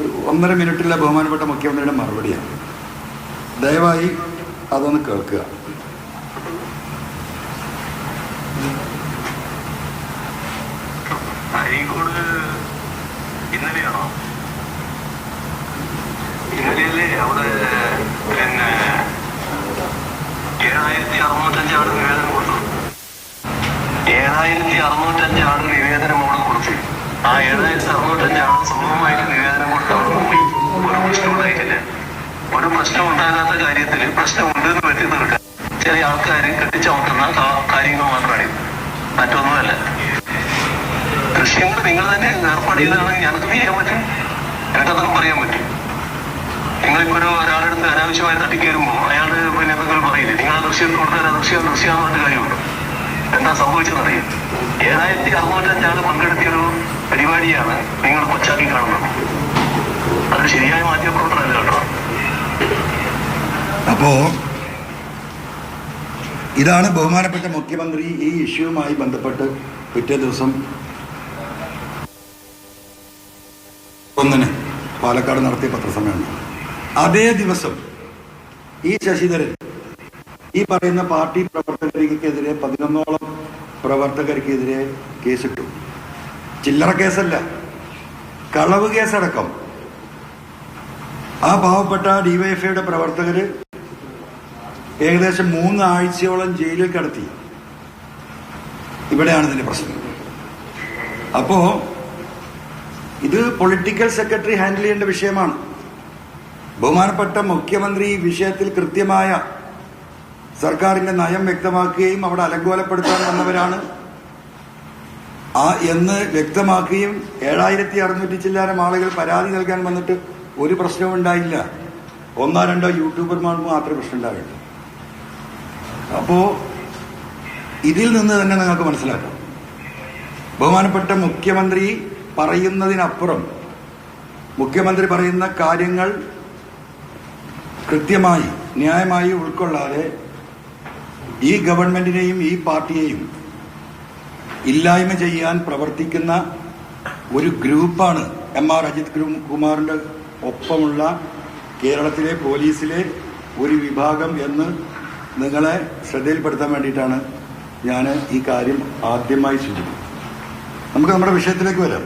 ഒരു 1.5 മിനിറ്റിലെ ബഹുമാനപ്പെട്ട മുഖ്യമന്ത്രിയുടെ മറുപടിയാണ്. ദയവായി അതൊന്ന് കേൾക്കുക. അരീക്കോട് ഇന്നലെയാണോ? ഇന്നലെയല്ലേ അവിടെ പിന്നെ 7,605 ആള് നിവേദനം കൊടുത്തു. 7,605 ആള് നിവേദനം അവിടെ കൊടുത്തു. ആ 7,605 ആള് സമൂഹമായിട്ട് നിവേദനം കൊടുത്തവിടെ പോയി. ഒരു പ്രശ്നം ഉണ്ടായിട്ടില്ല. ഒരു പ്രശ്നം ഉണ്ടാകാത്ത കാര്യത്തിൽ പ്രശ്നമുണ്ട് എന്ന് പറ്റി തീർക്കാൻ ചില ആൾക്കാർ കെട്ടിച്ചമർത്തുന്ന കാര്യങ്ങൾ മാത്രമാണ്. മറ്റൊന്നുമല്ല. ദൃശ്യങ്ങൾ നിങ്ങൾ തന്നെ ഏർപ്പാട് ചെയ്തതാണെങ്കിൽ ഞങ്ങൾക്ക് ചെയ്യാൻ പറ്റും, എനിക്കതൊക്കെ പറയാൻ പറ്റും. നിങ്ങളിപ്പോ ഒരാളെടുത്ത് അനാവശ്യമായി തട്ടിക്കയറുമ്പോൾ അയാൾ പിന്നെ നിങ്ങൾ പറയില്ലേ, നിങ്ങൾ ആ ദൃശ്യം കൊടുത്താൽ ദൃശ്യമാണെന്ന് പറഞ്ഞ കാര്യമുണ്ടോ? എന്താ സംഭവിച്ചെന്നറിയാം. 7,605 ആള് പങ്കെടുത്തിയൊരു പരിപാടിയാണ് നിങ്ങൾ കൊച്ചാക്കി കാണുന്നത്. അത് ശരിയായ മാധ്യമപ്രവർത്തനമല്ല കേട്ടോ. അപ്പോ ഇതാണ് ബഹുമാനപ്പെട്ട മുഖ്യമന്ത്രി ഈ ഇഷ്യൂവുമായി ബന്ധപ്പെട്ട് പിറ്റേ ദിവസം 1-ന് പാലക്കാട് നടത്തിയ പത്രസമ്മേളനം. അതേ ദിവസം ഈ ശശിധരൻ ഈ പറയുന്ന പാർട്ടി പ്രവർത്തകർക്കെതിരെ 11ഓളം പ്രവർത്തകർക്കെതിരെ കേസിട്ടു. ചില്ലറ കേസല്ല, കളവ് കേസടക്കം. ആ പാവപ്പെട്ട ഡിവൈഎഫ്ഐയുടെ പ്രവർത്തകര് ഏകദേശം 3 ആഴ്ചയോളം ജയിലിൽ കിടത്തി. ഇവിടെയാണ് ഇതിന്റെ പ്രശ്നം. അപ്പോ ഇത് പൊളിറ്റിക്കൽ സെക്രട്ടറി ഹാൻഡിൽ ചെയ്യേണ്ട വിഷയമാണ്. ബഹുമാനപ്പെട്ട മുഖ്യമന്ത്രി ഈ വിഷയത്തിൽ കൃത്യമായ സർക്കാരിന്റെ നയം വ്യക്തമാക്കുകയും അവിടെ അലങ്കോലപ്പെടുത്താൻ വന്നവരാണ് എന്ന് വ്യക്തമാക്കുകയും 7,600 ചില്ലാനം ആളുകൾ പരാതി നൽകാൻ വന്നിട്ട് ഒരു പ്രശ്നവും ഉണ്ടായില്ല. 1-2 യൂട്യൂബർമാർക്ക് മാത്രമേ പ്രശ്നം ഉണ്ടാവുള്ളൂ. അപ്പോ ഇതിൽ നിന്ന് തന്നെ നിങ്ങൾക്ക് മനസ്സിലാക്കാം, ബഹുമാനപ്പെട്ട മുഖ്യമന്ത്രി പറയുന്നതിനപ്പുറം മുഖ്യമന്ത്രി പറയുന്ന കാര്യങ്ങൾ കൃത്യമായി ന്യായമായി ഉൾക്കൊള്ളാതെ ഈ ഗവൺമെന്റിനെയും ഈ പാർട്ടിയെയും ഇല്ലായ്മ ചെയ്യാൻ പ്രവർത്തിക്കുന്ന ഒരു ഗ്രൂപ്പാണ് MR അജിത് കുമാറിന്റെ ഒപ്പമുള്ള കേരളത്തിലെ പോലീസിലെ ഒരു വിഭാഗം എന്ന് നിങ്ങളെ ശ്രദ്ധയിൽപ്പെടുത്താൻ വേണ്ടിയിട്ടാണ് ഞാൻ ഈ കാര്യം ആദ്യമായി സൂചിപ്പിക്കുന്നത്. നമുക്ക് നമ്മുടെ വിഷയത്തിലേക്ക് വരാം.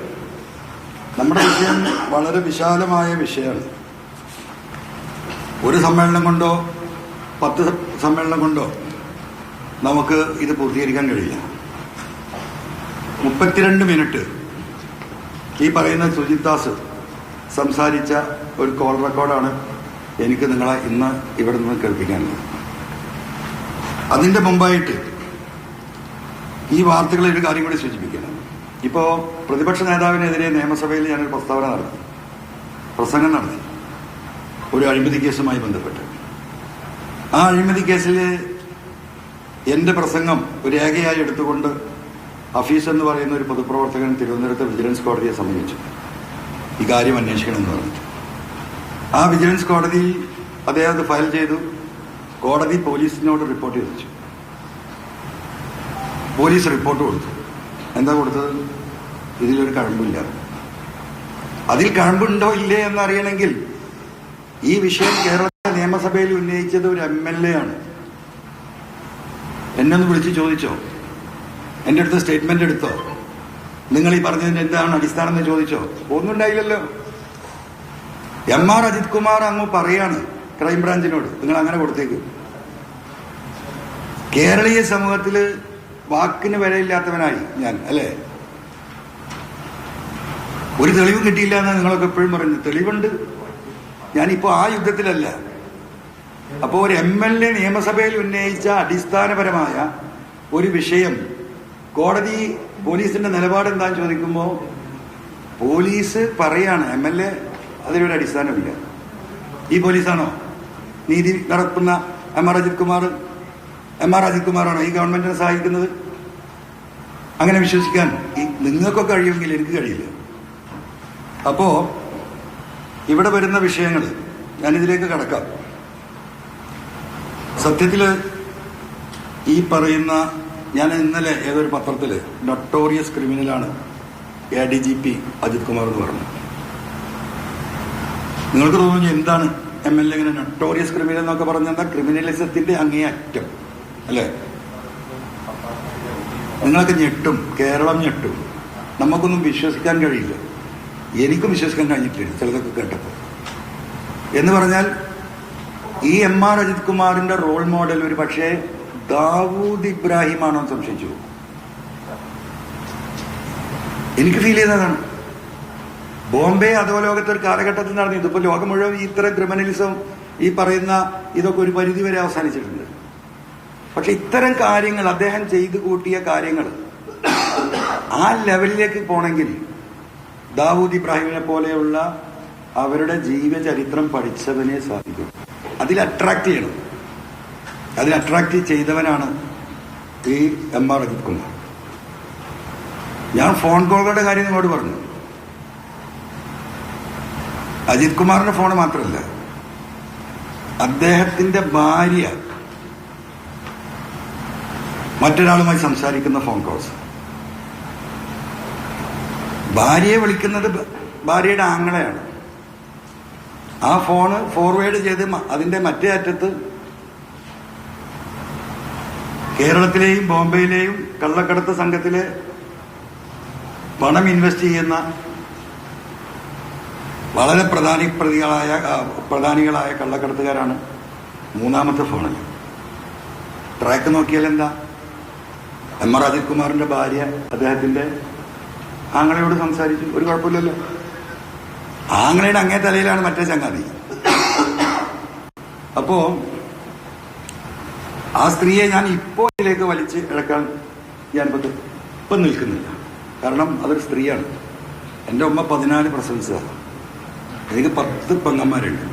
നമ്മുടെ വിഷയം വളരെ വിശാലമായ വിഷയമാണ്. ഒരു സമ്മേളനം കൊണ്ടോ 10 സമ്മേളനം കൊണ്ടോ നമുക്ക് ഇത് പൂർത്തീകരിക്കാൻ കഴിയില്ല. 32 മിനിറ്റ് ഈ പറയുന്ന സുജിത് ദാസ് സംസാരിച്ച ഒരു കോൾ റെക്കോർഡാണ് എനിക്ക് നിങ്ങളെ ഇന്ന് ഇവിടെ നിന്ന് കേൾപ്പിക്കാനുള്ളത്. അതിന്റെ മുമ്പായിട്ട് ഈ വാർത്തകളിൽ ഒരു കാര്യം കൂടി സൂചിപ്പിക്കണം. ഇപ്പോൾ പ്രതിപക്ഷ നേതാവിനെതിരെ നിയമസഭയിൽ ഞാനൊരു പ്രസംഗം നടത്തി ഒരു അഴിമതി കേസുമായി ബന്ധപ്പെട്ട്. ആ അഴിമതി കേസിൽ എന്റെ പ്രസംഗം ഒരു രേഖയായി എടുത്തുകൊണ്ട് ഹഫീസ് എന്ന് പറയുന്ന ഒരു പൊതുപ്രവർത്തകൻ തിരുവനന്തപുരത്തെ വിജിലൻസ് കോടതിയെ സമീപിച്ചു ഈ കാര്യം അന്വേഷിക്കണമെന്ന് പറഞ്ഞിട്ട്. ആ വിജിലൻസ് കോടതി അദ്ദേഹം അത് ഫയൽ ചെയ്തു. കോടതി പോലീസിനോട് റിപ്പോർട്ട് ചോദിച്ചു. പോലീസ് റിപ്പോർട്ട് കൊടുത്തു. എന്താ കൊടുത്തത്? ഇതിലൊരു കഴമ്പില്ല. അതിൽ കഴമ്പുണ്ടോ ഇല്ലേ എന്നറിയണമെങ്കിൽ ഈ വിഷയം കേരളത്തിലെ നിയമസഭയിൽ ഉന്നയിച്ചത് ഒരു MLA ആണ്. എന്നെ ഒന്ന് വിളിച്ച് ചോദിച്ചോ, എന്റെ അടുത്ത് സ്റ്റേറ്റ്മെന്റ് എടുത്തോ, നിങ്ങൾ ഈ പറഞ്ഞതിന് എന്താണ് അടിസ്ഥാനം എന്ന് ചോദിച്ചോ? ഒന്നും ഉണ്ടായില്ലല്ലോ. MR അജിത് കുമാർ അങ്ങ് പറയാണ് ക്രൈംബ്രാഞ്ചിനോട്, നിങ്ങൾ അങ്ങനെ കൊടുത്തേക്ക്. കേരളീയ സമൂഹത്തില് വാക്കിന് വിലയില്ലാത്തവനായി ഞാൻ, അല്ലേ? ഒരു തെളിവും കിട്ടിയില്ല എന്ന് നിങ്ങളൊക്കെ എപ്പോഴും പറഞ്ഞു. തെളിവുണ്ട്. ഞാനിപ്പോ ആ യുദ്ധത്തിലല്ല. അപ്പോ ഒരു MLA നിയമസഭയിൽ ഉന്നയിച്ച അടിസ്ഥാനപരമായ ഒരു വിഷയം കോടതി പോലീസിന്റെ നിലപാട് എന്താന്ന് ചോദിക്കുമ്പോ പോലീസ് പറയാണ് MLA അതിലൊരു അടിസ്ഥാനമില്ല. ഈ പോലീസാണോ നീതി നടത്തുന്ന MR അജിത് കുമാറാണോ ഈ ഗവൺമെന്റിനെ സഹായിക്കുന്നത്? അങ്ങനെ വിശ്വസിക്കാൻ നിങ്ങൾക്കൊക്കെ കഴിയുമെങ്കിൽ എനിക്ക് കഴിയില്ല. അപ്പോ ഇവിടെ വരുന്ന വിഷയങ്ങൾ ഞാനിതിലേക്ക് കടക്കാം. സത്യത്തില് ഈ പറയുന്ന ഞാൻ ഇന്നലെ ഏതൊരു പത്രത്തില് നൊട്ടോറിയസ് ക്രിമിനലാണ് ADGP അജിത് കുമാർ എന്ന് പറഞ്ഞു. നിങ്ങൾക്ക് തോന്നുന്നു എന്താണ് MLA ഇങ്ങനെ നട്ടോറിയസ് ക്രിമിനൽ എന്നൊക്കെ പറഞ്ഞാൽ ക്രിമിനലിസത്തിന്റെ അങ്ങേയറ്റം അല്ലേ? നിങ്ങളൊക്കെ ഞെട്ടും, കേരളം ഞെട്ടും. നമുക്കൊന്നും വിശ്വസിക്കാൻ കഴിയില്ല. എനിക്കും വിശ്വസിക്കാൻ കഴിഞ്ഞിട്ടില്ല ചിലതൊക്കെ കേട്ടപ്പോൾ. എന്ന് പറഞ്ഞാൽ ഈ MR അജിത് കുമാറിന്റെ റോൾ മോഡൽ ഒരു പക്ഷേ ദാവൂദ് ഇബ്രാഹിം ആണോ എന്ന് സംശയിച്ചു. എനിക്ക് ഫീൽ ചെയ്തതാണ്. ബോംബെ അധോലോകത്തെ ഒരു കാലഘട്ടത്തിൽ നടന്നു. ഇതിപ്പോ ലോകം മുഴുവൻ ഇത്തരം ക്രിമിനലിസം ഈ പറയുന്ന ഇതൊക്കെ ഒരു പരിധി വരെ അവസാനിച്ചിട്ടുണ്ട്. പക്ഷെ ഇത്തരം കാര്യങ്ങൾ അദ്ദേഹം ചെയ്തു കൂട്ടിയ കാര്യങ്ങൾ ആ ലെവലിലേക്ക് പോണെങ്കിൽ ദാവൂദ് ഇബ്രാഹിമിനെ പോലെയുള്ള അവരുടെ ജീവചരിത്രം പഠിച്ചവനെ സാധിക്കും. അതിൽ അട്രാക്ട് ചെയ്യണം. അതിൽ അട്രാക്ട് ചെയ്തവനാണ് ഈ MR അജിത് കുമാർ. ഞാൻ ഫോൺ കോളുകളുടെ കാര്യം നിങ്ങളോട് പറഞ്ഞു. അജിത് കുമാറിന്റെ ഫോൺ മാത്രമല്ല, അദ്ദേഹത്തിന്റെ ഭാര്യ മറ്റൊരാളുമായി സംസാരിക്കുന്ന ഫോൺ കോൾസ്, ഭാര്യയെ വിളിക്കുന്നത് ഭാര്യയുടെ ആങ്ങളെയാണ്. ആ ഫോണ് ഫോർവേഡ് ചെയ്ത് അതിന്റെ മറ്റേ അറ്റത്ത് കേരളത്തിലെയും ബോംബെയിലെയും കള്ളക്കടത്ത് സംഘത്തിലെ പണം ഇൻവെസ്റ്റ് ചെയ്യുന്ന വളരെ പ്രധാനികളായ കള്ളക്കടത്തുകാരാണ് മൂന്നാമത്തെ ഫോണിൽ. ട്രാക്ക് നോക്കിയാൽ എന്താ? MR അജിത് കുമാറിന്റെ ഭാര്യ അദ്ദേഹത്തിന്റെ ആങ്ങളയോട് സംസാരിച്ചു. ഒരു കുഴപ്പമില്ലല്ലോ. ആങ്ങളയുടെ അങ്ങേ തലയിലാണ് മറ്റേ ചങ്ങാതി. അപ്പോ ആ സ്ത്രീയെ ഞാൻ ഇപ്പോൾ ഇതിലേക്ക് വലിച്ച് ഇഴക്കാൻ ഇപ്പം നിൽക്കുന്നില്ല. കാരണം അതൊരു സ്ത്രീയാണ്. എൻ്റെ ഉമ്മ 14 പ്രസവിച്ചതാണ്. എനിക്ക് 10 പെങ്ങന്മാരുണ്ട്.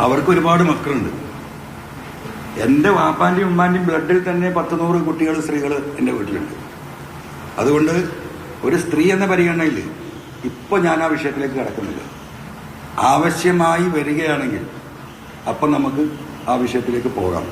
അവർക്ക് ഒരുപാട് മക്കളുണ്ട്. എൻ്റെ വാപ്പാൻ്റെയും ഉമ്മാൻ്റെയും ബ്ലഡിൽ തന്നെ 100 കുട്ടികൾ, സ്ത്രീകൾ എൻ്റെ വീട്ടിലുണ്ട്. അതുകൊണ്ട് ഒരു സ്ത്രീ എന്ന പരിഗണനയിൽ ഇപ്പോൾ ഞാൻ ആ വിഷയത്തിലേക്ക് കടക്കുന്നില്ല. ആവശ്യമായി വരികയാണെങ്കിൽ അപ്പം നമുക്ക് ആ വിഷയത്തിലേക്ക് പോകാം.